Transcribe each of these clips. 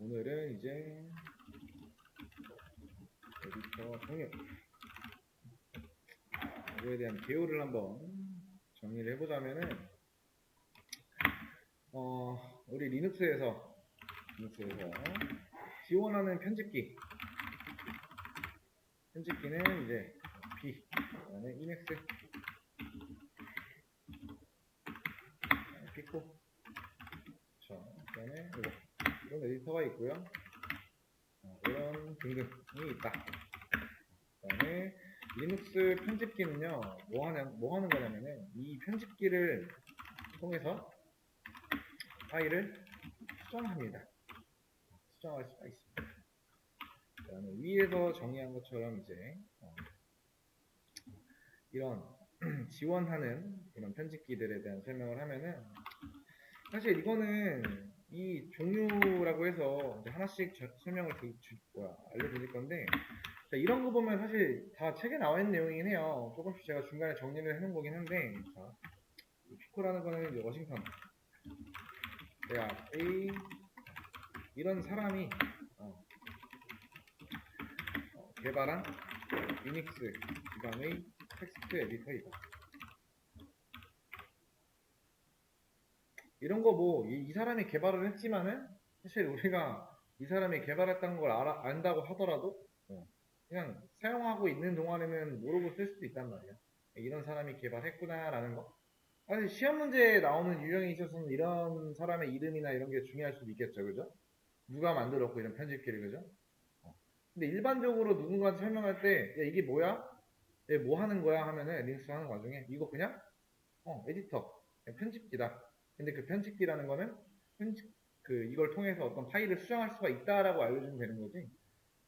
오늘은 이제 에디터 통역 이거에 대한 개요를 한번 정리를 해보자면은 우리 리눅스에서 지원하는 편집기는 이제 B, 그다음에 이맥스, 피코, 그다음에 이런 에디터가 있고요. 이런 등등이 있다. 그다음에 리눅스 편집기는요, 뭐 하는 거냐면은 이 편집기를 통해서 파일을 수정합니다. 수정할 수가 있습니다. 그다음에 위에서 정의한 것처럼 이제 이런 지원하는 이런 편집기들에 대한 설명을 하면은, 사실 이거는 이 종류라고 해서 이제 하나씩 설명을 알려드릴 건데, 이런 거 보면 사실 다 책에 나와 있는 내용이긴 해요. 조금씩 제가 중간에 정리를 해놓은 거긴 한데, 자, 피코라는 거는 이제 워싱턴 대학 A 이런 사람이 개발한 유닉스 기반의 텍스트 에디터이다. 이런 거 뭐 이 사람이 개발을 했지만은 사실 우리가 이 사람이 개발했다는 걸 안다고 하더라도 그냥 사용하고 있는 동안에는 모르고 쓸 수도 있단 말이야. 이런 사람이 개발했구나 라는 거. 사실 시험 문제에 나오는 유형에 있어서는 이런 사람의 이름이나 이런 게 중요할 수도 있겠죠, 그죠? 누가 만들었고 이런 편집기를, 그죠? 근데 일반적으로 누군가한테 설명할 때, 야, 이게 뭐야? 얘 뭐 하는 거야? 하면은 리눅스 하는 와중에 이거 그냥 에디터, 그냥 편집기다. 근데 그 편집기라는 거는 이걸 통해서 어떤 파일을 수정할 수가 있다라고 알려주면 되는 거지.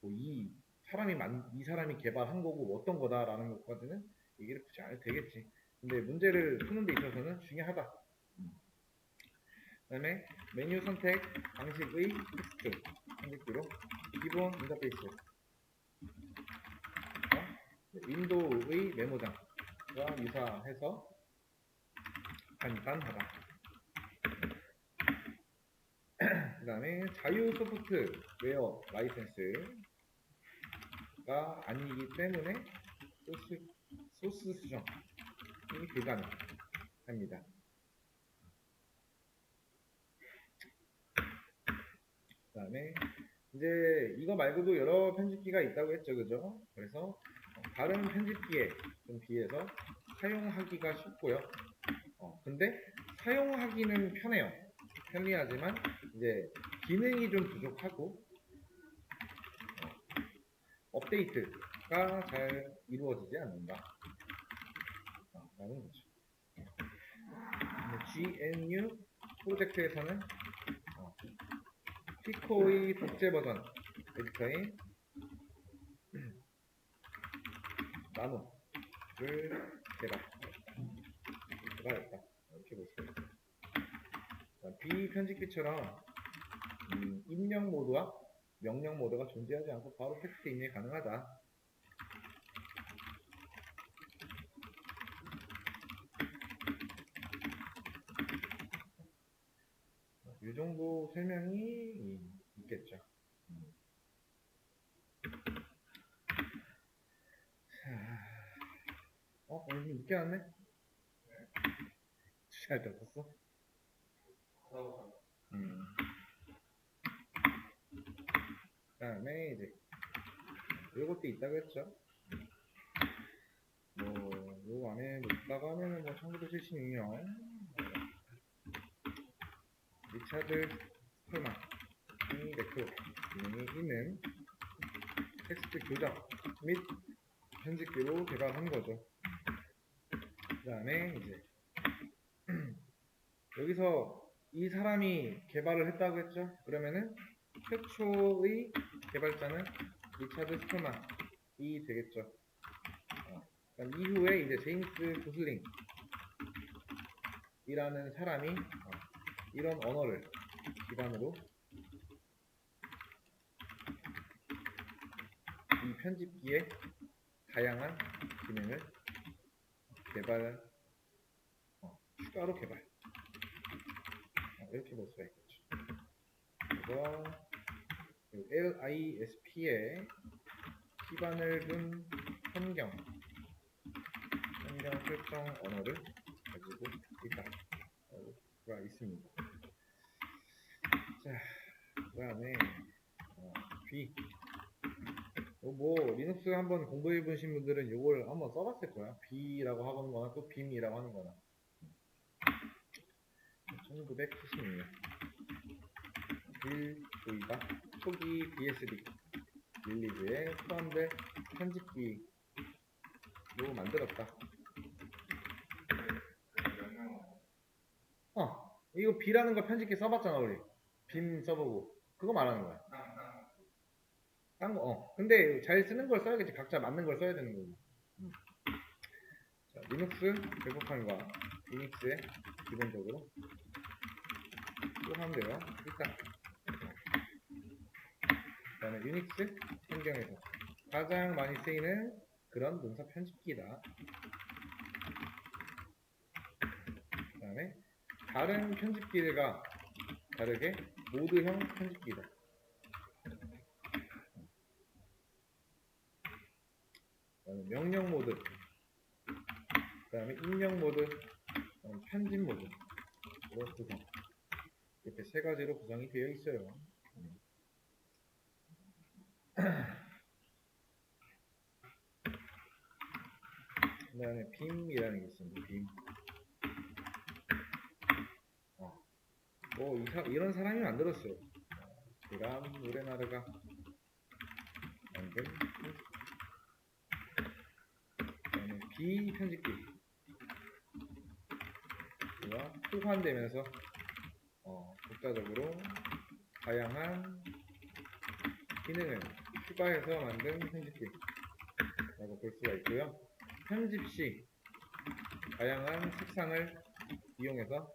뭐 이 사람이 개발한 거고 뭐 어떤 거다라는 것까지는 얘기를 굳이 안 해도 되겠지. 근데 문제를 푸는 데 있어서는 중요하다. 그 다음에 메뉴 선택 방식의 텍스트 편집기로 기본 인터페이스, 윈도우의 메모장과 유사해서 간단하다. 그 다음에 자유 소프트웨어 라이센스가 아니기 때문에 소스 수정이 불가능합니다. 그 다음에 이제 이거 말고도 여러 편집기가 있다고 했죠, 그죠? 그래서 다른 편집기에 좀 비해서 사용하기가 쉽고요. 근데 사용하기는 편리하지만 이제 기능이 좀 부족하고 업데이트가 잘 이루어지지 않는다 라는 거죠. GNU 프로젝트에서는 피코의 복제 버전 에디터인 나노를 개발했다. 이렇게 볼 수 있습니다. 비편집기처럼 입력 모드와 명령 모드가 존재하지 않고 바로 텍스트 입력이 가능하다. 이 정도 설명이 있겠죠. 오늘 좀 늦게 왔네? 잘 잤었어? 그 다음에 이제 요것도 있다고 했죠. 요 안에 있다가 하면은 1976년 리차드 스콜만이 매크로 기능이 있는 텍스트 교작 및 편집기로 개발한 거죠. 그 다음에 이제 여기서 이 사람이 개발을 했다고 했죠. 그러면은 최초의 개발자는 리차드 스콜만이 되겠죠. 이후에 이제 제임스 고슬링 이라는 사람이 이런 언어를 기반으로 이 편집기의 다양한 기능을 추가로 개발 이렇게 볼 수가 있겠죠. 그래서 LISP에 기반을 둔 환경 설정 언어를 가지고 있다가 있습니다. 자, 그 다음에 B. 뭐 리눅스 한번 공부해 보신 분들은 이걸 한번 써봤을 거야. B라고 하는 거나 또 BIM이라고 하는 거나. 1976년 빌 조이가 초기 BSD 릴리즈에 포함된 편집기로 만들었다. 이거 B라는 거 편집기 써봤잖아 우리. 빔 써보고 그거 말하는 거야. 딴 거, 근데 잘 쓰는 걸 써야겠지. 각자 맞는 걸 써야 되는 거고. 자, 리눅스 개폭판과 유닉스에 기본적으로 또 하면 돼요. 일단 그 다음에 유닉스 환경에서 가장 많이 쓰이는 그런 문서 편집기다. 그 다음에 다른 편집기들과 다르게 모드형 편집기다. 그다음에 명령 모드, 그 다음에 입력 모드, 편집 모드 구성. 이렇게 세 가지로 구성이 되어 있어요. 그 다음에 빔이라는 게 있습니다. 빔. 뭐 이런 사람이 만들었어요. 그람 우레나르가 만든 비편집기와 호환되면서 독자적으로 다양한 기능을 추가해서 만든 편집기라고 볼 수가 있고요. 편집 시 다양한 색상을 이용해서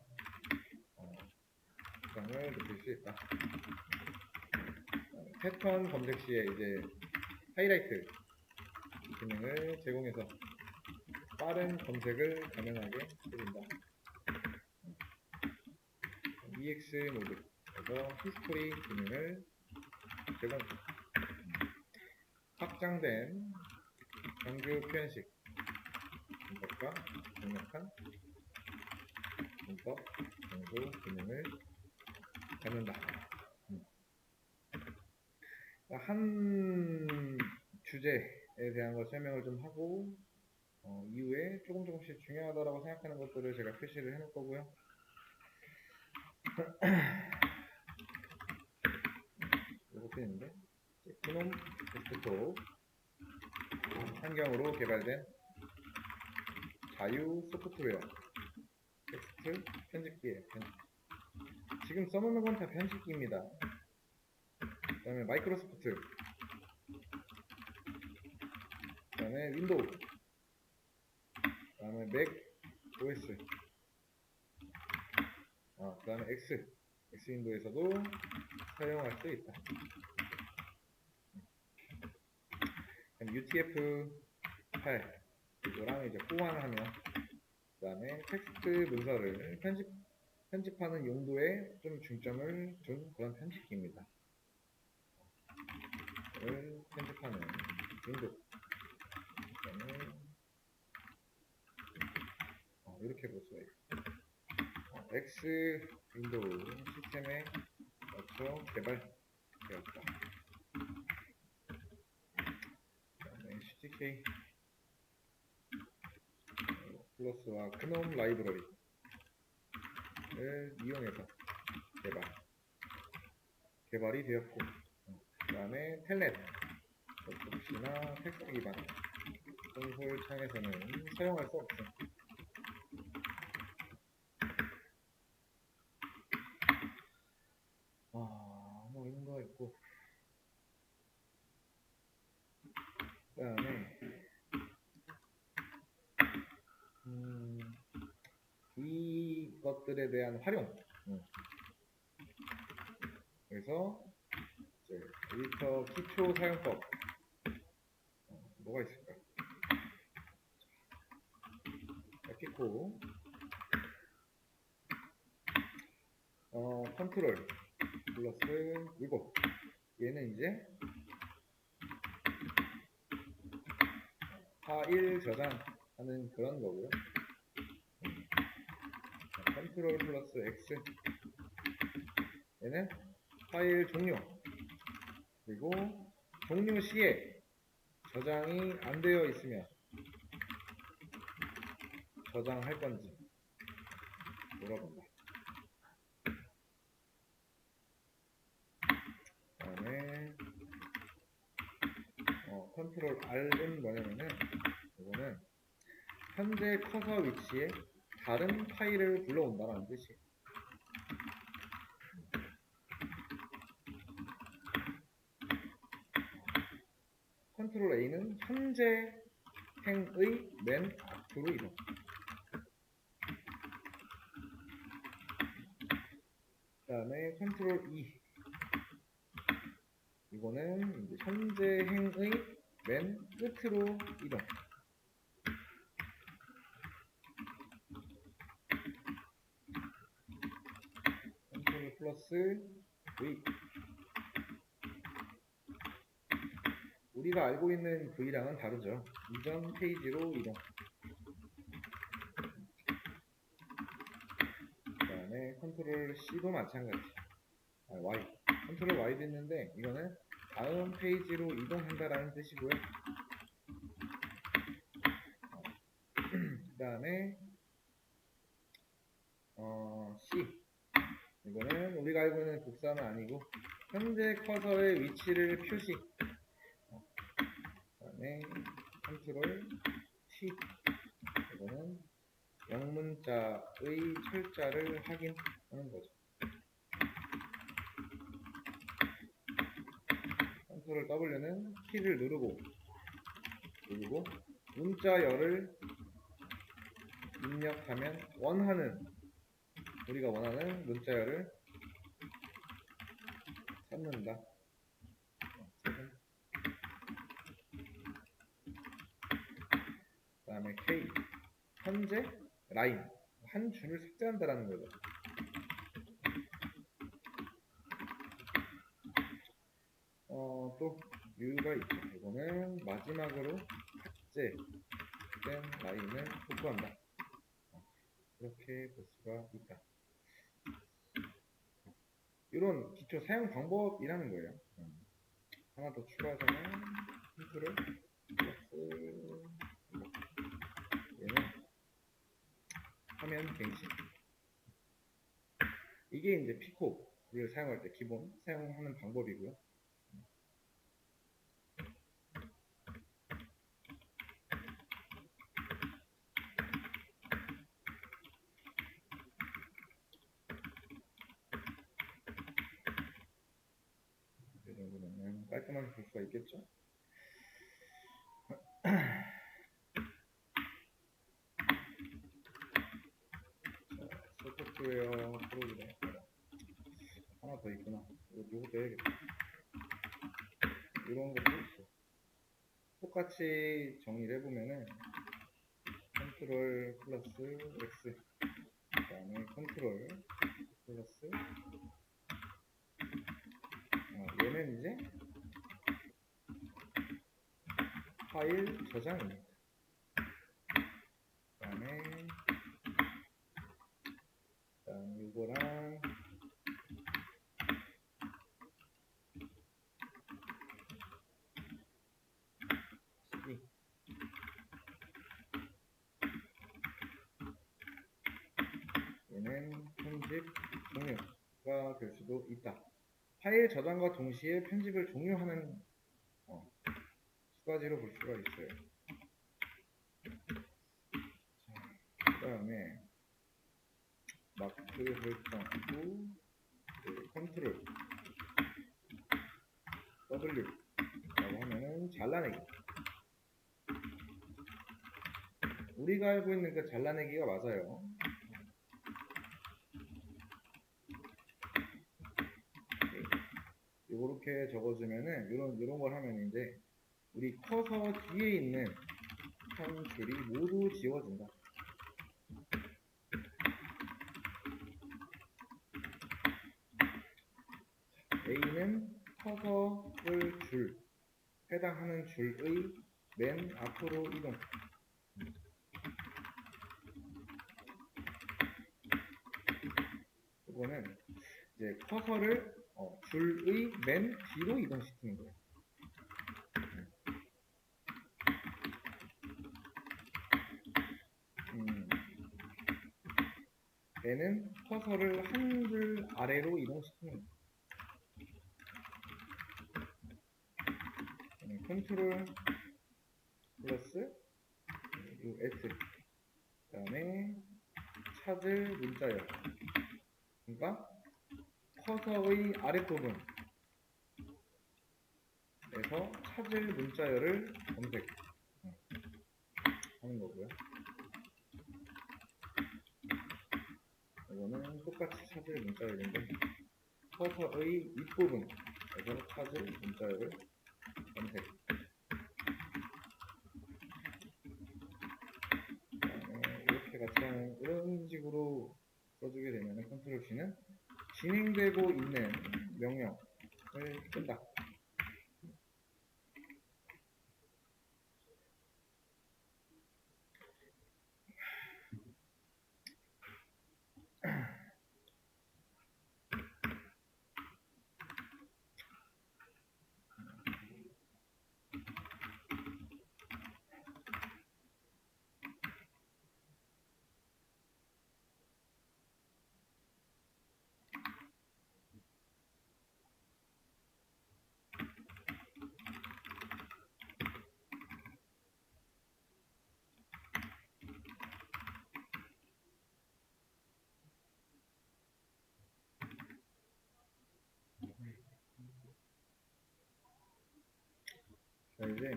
색상을 높일 수 있다. 패턴 검색 시에 이제 하이라이트 기능을 제공해서 빠른 검색을 가능하게 해준다. EX 모드에서 히스토리 기능을 제공. 확장된 정규 표현식 문법과 강력한 문법 정수 기능을 갖는다. 한 주제에 대한 걸 설명을 좀 하고 이후에 조금씩 중요하다고 생각하는 것들을 제가 표시를 해놓을 거고요. 이렇게 있는데 그놈 데스크톱 환경으로 개발된 자유 소프트웨어 텍스트 편집기예요. 지금 써놓는 건 다 편집기입니다. 그 다음에 마이크로소프트, 그 다음에 윈도우, 그 다음에 맥 OS, 그 다음에 X 윈도우에서도 사용할 수 있다. UTF-8 이거랑 이제 호환하면, 그 다음에 텍스트 문서를 편집하는 용도에 좀 중점을 둔 그런 편집기입니다. 를 편집하는 윈도우. 이렇게 볼 수가 있어요. X 윈도우 시스템에 맞춰 개발되었다. HTK 플러스와 그놈 라이브러리를 이용해서 개발이 되었고, 그 다음에 텔넷 혹시나 텍스트 기반 콘솔 창에서는 사용할 수 없음. 뭐 이런 거 있고, 그 다음에 이것들에 대한 활용. 그래서 이제 에디터 기초 사용법 뭐가 있을까? 에피코 컨트롤 플러스 이거 얘는 이제 파일 저장하는 그런 거고요. 컨트롤 플러스 X 얘는 파일 종료, 그리고 종료 시에 저장이 안 되어 있으면 저장할 건지 물어본다. 그 다음에 컨트롤 R은 뭐냐면은 이거는 현재 커서 위치에 다른 파일을 불러온다는 뜻이에요. 컨트롤 A는 현재 행의 맨 앞으로 이동. 그 다음에 컨트롤 E 이거는 이제 현재 행의 맨 끝으로 이동. 컨트롤 플러스 V 우리가 알고 있는 V랑은 다르죠. 이전 페이지로 이동. 그 다음에 컨트롤 C도 마찬가지. Y. 컨트롤 Y도 있는데 이거는 다음 페이지로 이동한다라는 뜻이고요. 그 다음에 C. 이거는 우리가 알고 있는 복사는 아니고 현재 커서의 위치를 표시. 그 다음에 컨트롤 T. 이거는 영문자의 철자를 확인하는 거죠. 컨트롤 W는 키를 누르고 문자열을 입력하면 우리가 원하는 문자열을 찾는다. 그 다음에 K 현재 라인 한 줄을 삭제한다라는 거죠. 또 U가 있죠. 이거는 마지막으로 삭제된 라인을 복구한다. 이렇게 볼 수가 있다. 이런 기초 사용 방법이라는 거예요. 하나 더 추가하자면 컨트롤 플러스 얘는 화면 갱신. 이게 이제 피코를 사용할 때 기본 사용하는 방법이고요. 이 정도면 깔끔하게 볼 수가 있겠죠. 소프트웨어 프로그램 하나 더 있구나. 이것도 해야겠다. 이런 것도 있어. 똑같이 정리를 해보면은 컨트롤 플러스 X 그 다음에 컨트롤 플러스 얘는 이제 파일 저장입니다. 그 다음에 이거랑 C 얘는 편집 종료가 될 수도 있다. 파일 저장과 동시에 편집을 종료하는 두 가지로 볼 수가 있어요. 그 다음에 마크 설정 후 컨트롤 W 라고 하면은 잘라내기. 우리가 알고 있는 그 잘라내기가 맞아요. 이렇게 적어주면은 이런 걸 하면 이제 우리 커서 뒤에 있는 한 줄이 모두 지워진다. A는 커서를 해당하는 줄의 맨 앞으로 이동. 이거는 이제 커서를 줄의 맨 뒤로 이동시키는 거예요. 얘는 커서를 한 줄 아래로 이동시키는 거예요. 컨트롤 플러스 S 그 다음에 찾을 문자열. 그러니까 커서의 아랫부분에서 찾을 문자열을 검색하는 거고요. 이거는 똑같이 찾을 문자열인데 커서의 윗부분에서 찾을 문자열을 검색. 이렇게 같이 하는 이런 식으로 써주게 되면 컨트롤 C는 진행되고 있는 명령을 끈다. 자, 이제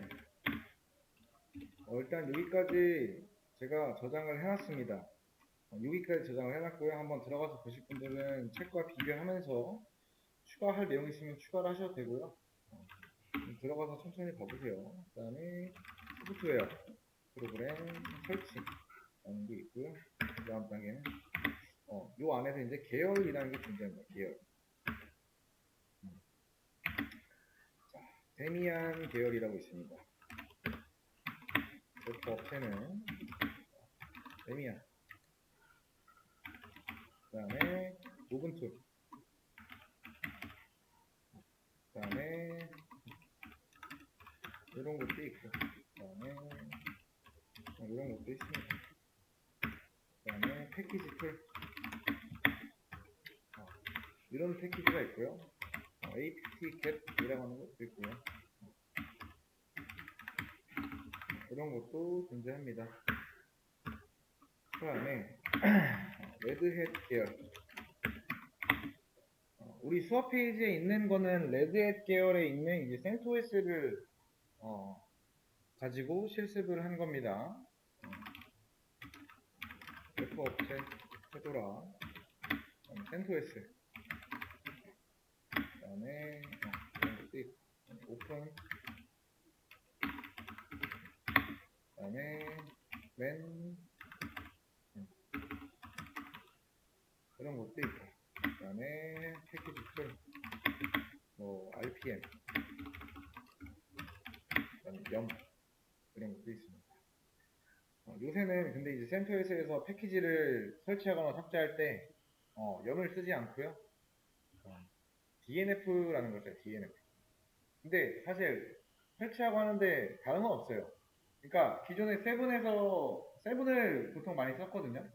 일단 여기까지 제가 저장을 해놨습니다. 여기까지 저장을 해놨고요. 한번 들어가서 보실 분들은 책과 비교하면서 추가할 내용 있으면 추가를 하셔도 되고요. 들어가서 천천히 봐보세요. 그 다음에 소프트웨어 프로그램 설치라는 게 있고요. 그 다음 단계는 요 안에서 이제 계열이라는 게 존재합니다. 계열. 자, 데미안 계열이라고 있습니다. 그 업체는 데미안. 그 다음에 우분투. 그 다음에 이런 것도 있고, 그 다음에 이런 것도 있습니다. 그 다음에 패키지 툴. 이런 패키지가 있고요. apt-get이라고 하는 것도 있고요. 이런 것도 존재합니다. 그 다음에 레드햇 계열. 우리 수업 페이지에 있는 거는 레드햇 계열에 있는 이제 CentOS를 가지고 실습을 한 겁니다. F 업체, 페도라, CentOS, 그 다음에 이런 것도 있고, 오픈, 그 다음에 맨 이런 것도 있고, 그 다음에 패키지 툴, RPM, 그 다음에 염 이런 것도 있습니다. 요새는 근데 이제 CentOS에서 패키지를 설치하거나 삭제할 때 염을 쓰지 않고요. DNF라는 거죠. DNF. 근데 사실 설치하고 하는데 다른 건 없어요. 그러니까 기존에 세븐을 보통 많이 썼거든요.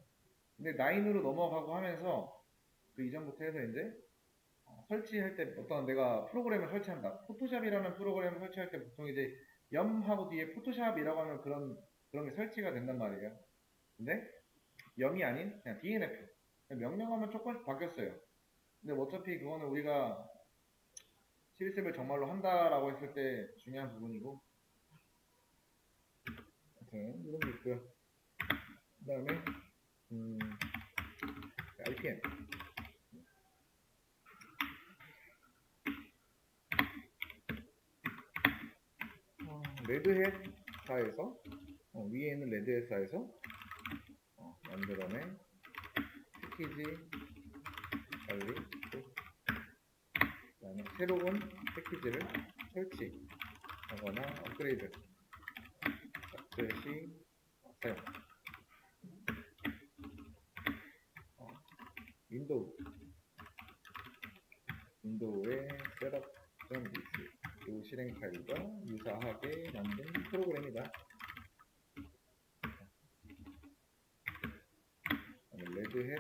근데 9으로 넘어가고 하면서 그 이전부터 해서 이제 설치할 때 어떤 내가 프로그램을 설치한다. 포토샵이라는 프로그램을 설치할 때 보통 이제 염하고 뒤에 포토샵이라고 하는 그런 게 설치가 된단 말이에요. 근데 염이 아닌 그냥 DNF. 명령하면 조금씩 바뀌었어요. 근데 어차피 그거는 우리가 실습을 정말로 한다라고 했을 때 중요한 부분이고, 아무튼 이런 게 있고요. 그 다음에 RPM. 레드햇사에서 위에 있는 레드햇사에서 만들어낸 패키지 관리, 그 다음에 새로운 패키지를 설치하는 하거나 업그레이드 삭제 시 사용. 윈도우의 셋업.bc 이 실행 파일과 유사하게 만든 프로그램이다. 레드햇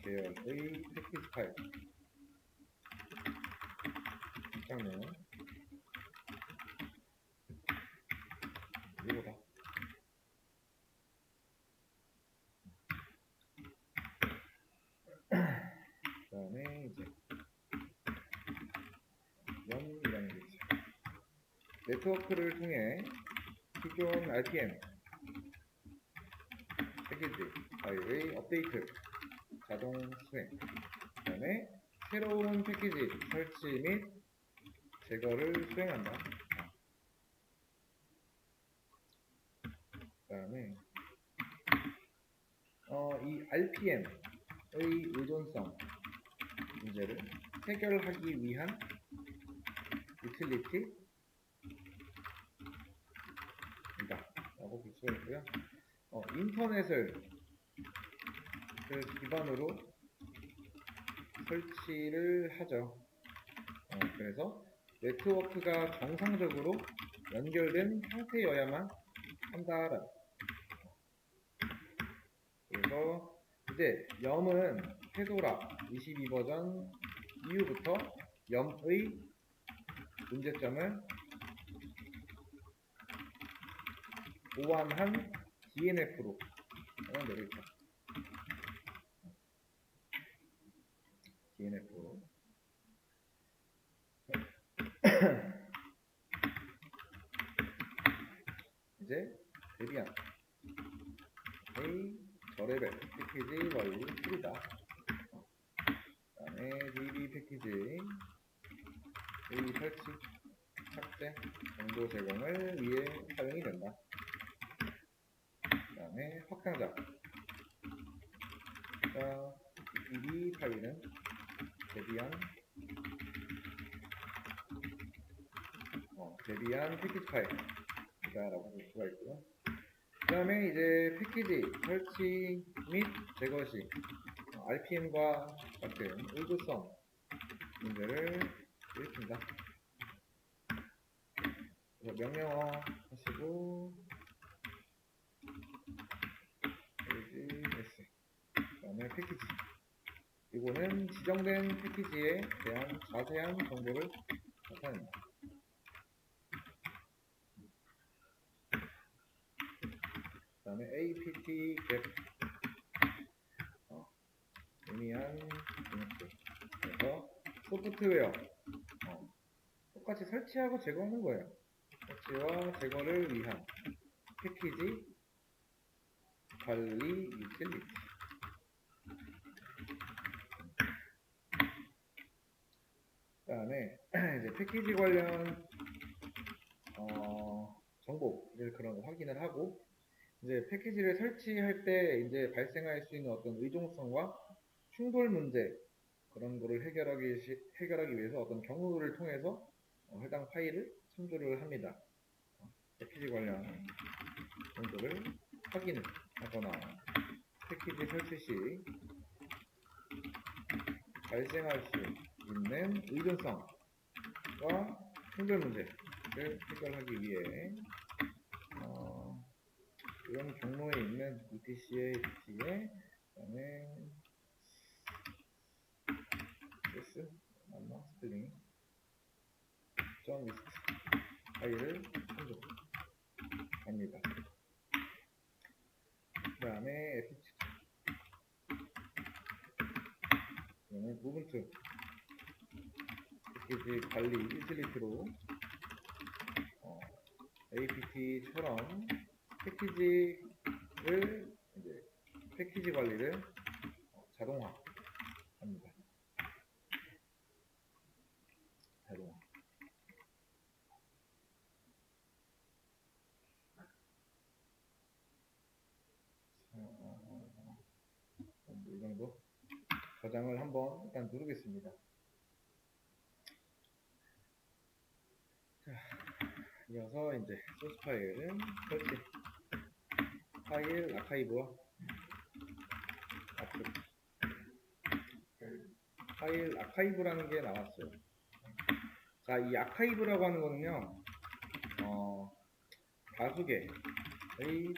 계열의 패키지 파일 장면 이거다. 그 다음에 이제 연이라는 게 있죠. 네트워크를 통해 기존 RPM 패키지 파일의 업데이트 자동 수행, 그 다음에 새로운 패키지 설치 및 제거를 수행한다. 그 다음에 이 RPM의 의존성 문제를 해결하기 위한 유틸리티이다 라고 볼 수가 있고요. 인터넷을 기반으로 설치를 하죠. 그래서 네트워크가 정상적으로 연결된 상태여야만 한다라. 그래서 이제 염은 페도라 22버전 이후부터 염의 문제점을 보완한 DNF로 내려있다. DNF로. 이제 데비안의 저레벨 패키지 완료 툴이다. 그 다음에 DB 패키지의 설치, 삭제, 정보 제공을 위해 사용이 된다. 그 다음에 확장자. DB 파일은 데비안 패키지 파일이다라고 볼 수가 있고요. 그 다음에 이제 패키지 설치 및 제거 시 RPM과 같은 의존성 문제를 일으킨다. 그래서 명령어 하시고 s 그 다음에 패키지, 이거는 지정된 패키지에 대한 자세한 정보를 나타낸다. 그 다음에 apt get 의미한 리눅스. 그래서 소프트웨어 똑같이 설치하고 제거하는 거예요. 설치와 제거를 위한 패키지 관리 유틸리티. 그 다음에 이제 패키지 관련 정보를 그런 거 확인을 하고, 이제 패키지를 설치할 때 이제 발생할 수 있는 어떤 의존성과 충돌 문제, 그런 거를 해결하기 위해서 어떤 경로를 통해서 해당 파일을 참조를 합니다. 패키지 관련 정보를 확인을 하거나 패키지 설치 시 발생할 수 있는 의존성과 충돌 문제를 해결하기 위해 이런 경로에 있는 ETC의 DT에 그다음에 s 맞나 스펠링 .list 파일을 참조합니다. 그 다음에 apt 이거는 우분투 패키지 관리 유틸리티로 apt처럼 패키지를 이제 패키지 관리를 자동화합니다. 자동화. 이 정도 저장을 한번 일단 누르겠습니다. 자, 이어서 이제 소스 파일은 설치. 파일 아카이브와 압축. 파일 아카이브라는 게 나왔어요. 자, 이 아카이브라고 하는 거는요, 다수 개의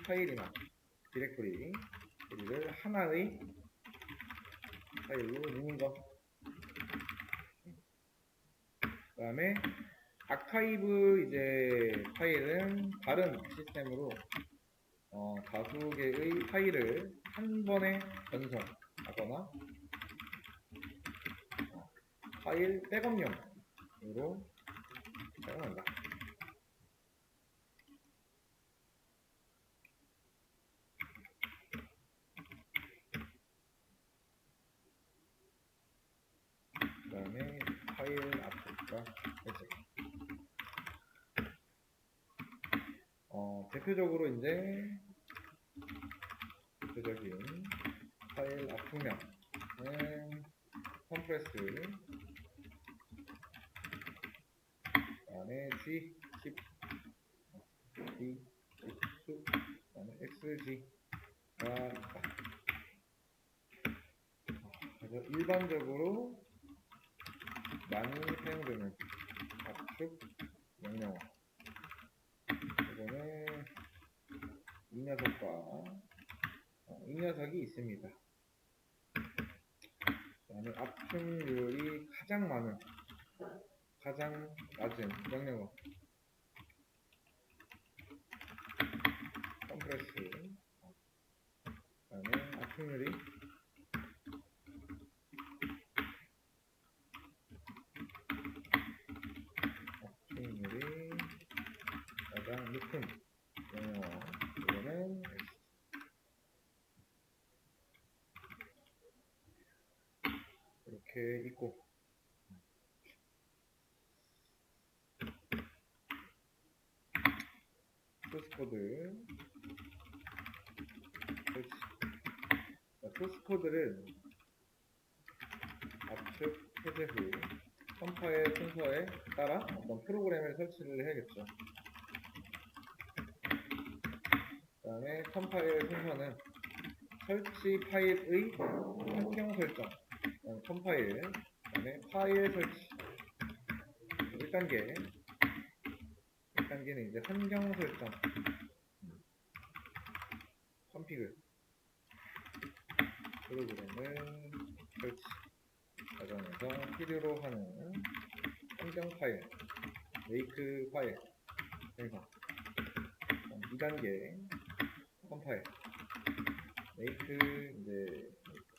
파일이나 디렉토리를 하나의 파일로 넣는 거. 그 다음에 아카이브 이제 파일은 다른 시스템으로 다수 개의 파일을 한 번에 전송하거나 파일 백업용으로 사용한다. 그 다음에 파일 압축과 해제. 대표적으로 이제 대표적인 파일 압축명은 컴프레스, 그 다음에 G, 10, D, 10, 그 다음에 XG가 있다. 그래서 일반적으로 많이 사용되는 압축 명령어. 이거는 이 녀석과 이 녀석이 있습니다. 그 다음에 압축률이 가장 낮은 명령어. 컴프레스. 그 다음에 압축률이 가장 높은 명령어. 이거는 이렇게 있고, 소스코드 설치. 소스코드를 압축 해제 후 컴파일 순서에 따라 어떤 프로그램을 설치를 해야겠죠. 그 다음에 컴파일 순서는 설치 파일의 환경 설정, 컴파일, 그 다음에 파일 설치. 1단계는 이제 환경 설정, 컴피그, 프로그램을 설치 과정에서 필요로 하는 환경 파일, 메이크 파일 생성. 2단계 컴파일, 메이크 이제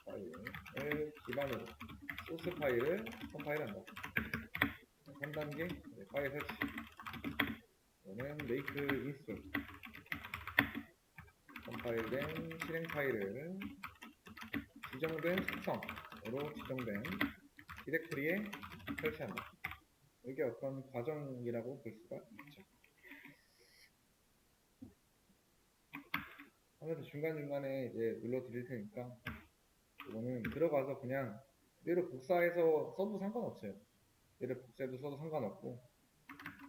파일을 기반으로 소스 파일을 컴파일한다. 3단계 파일 설치. 이거는 메이크 인스톨. 컴파일된 실행 파일을 지정된 속성으로 지정된 디렉토리에 설치한다. 이게 어떤 과정이라고 볼 수가 있죠. 아무래도 중간중간에 이제 눌러드릴 테니까 이거는 들어가서 그냥 얘를 복사해서 써도 상관없어요. 얘를 복사해도 써도 상관없고,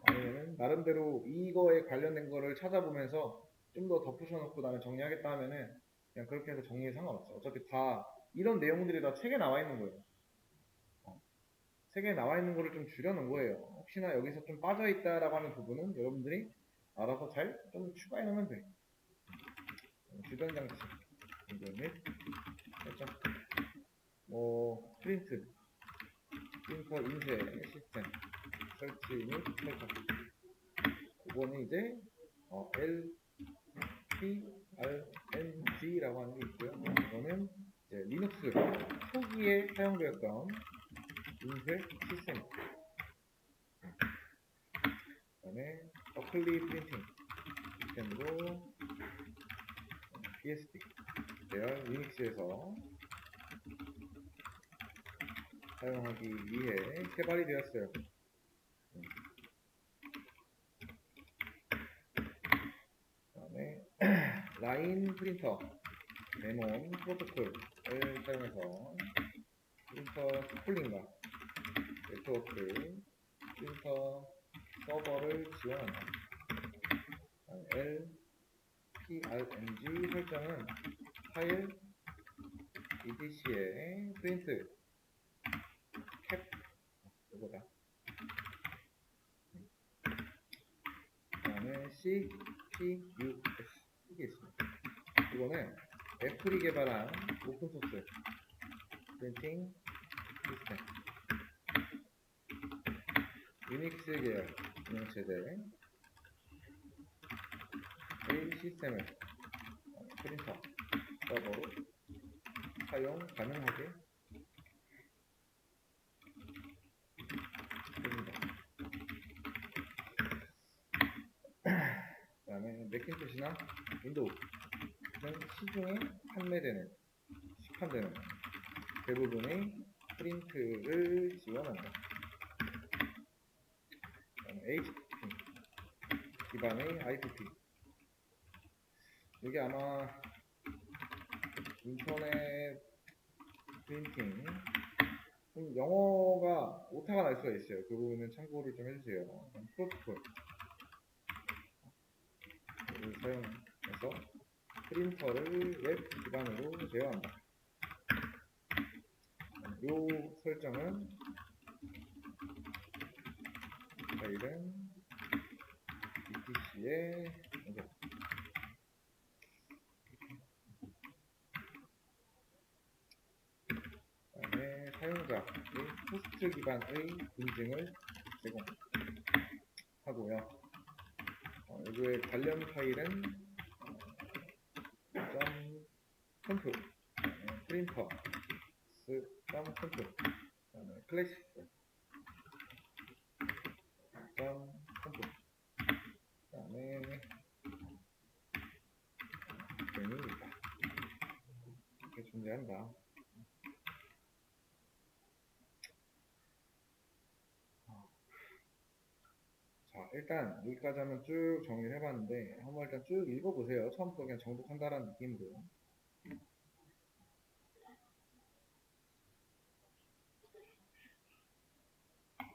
아니면은 나름대로 이거에 관련된 거를 찾아보면서 좀 더 덧붙여 놓고 나는 정리하겠다 하면은 그냥 그렇게 해서 정리해 상관없어요. 어차피 다 이런 내용들이 다 책에 나와 있는 거예요. 책에 나와 있는 거를 좀 줄여놓은 거예요. 혹시나 여기서 좀 빠져있다라고 하는 부분은 여러분들이 알아서 잘 좀 추가해 놓으면 돼. 주변 장치 연결 및 설정, 프린터 인쇄 시스템 설치 및 설정. 그거는 이제 LPRNG라고 하는 게 있고요. 이거는 이제 리눅스 초기에 사용되었던 인쇄 시스템. 그 다음에 버클리 프린팅 시스템으로 BSD 계열 유닉스에서 사용하기 위해 개발이 되었어요. 그 다음에 라인 프린터 데몬 프로토콜을 사용해서 프린터 스쿨링과 네트워크 프린터 서버를 지원한다. prng 설정은 파일 etc의 프린트 캡 이거다. 그 다음에 cpus 이게 있습니다. 이거는 애플이 개발한 오픈소스 프린팅 시스템 유닉스 계열 운영체제의 시스템을 프린터 서버로 사용 가능하게 해줍니다. 그 다음에 매킨토시나 윈도우는 시중에 시판되는 대부분의 프린트를 지원한다. 그 다음에 HTTP 기반의 IPP 이게 아마 인터넷 프린팅 영어가 오타가 날 수가 있어요. 그 부분은 참고를 좀 해주세요. 프로토콜을 사용해서 프린터를 웹 기반으로 제어한다. 이 설정은 파일은 etc의 그다음에 사용자의 호스트 기반의 인증을 제공하고요. 여기에 관련 파일은 .conf 프린터 .conf 클래식 .conf 그 다음에 메뉴입니다. 이렇게 존재한다. 자, 일단 여기까지 한번 쭉 정리를 해봤는데 한번 일단 쭉 읽어보세요. 처음부터 그냥 정독한다라는 느낌으로.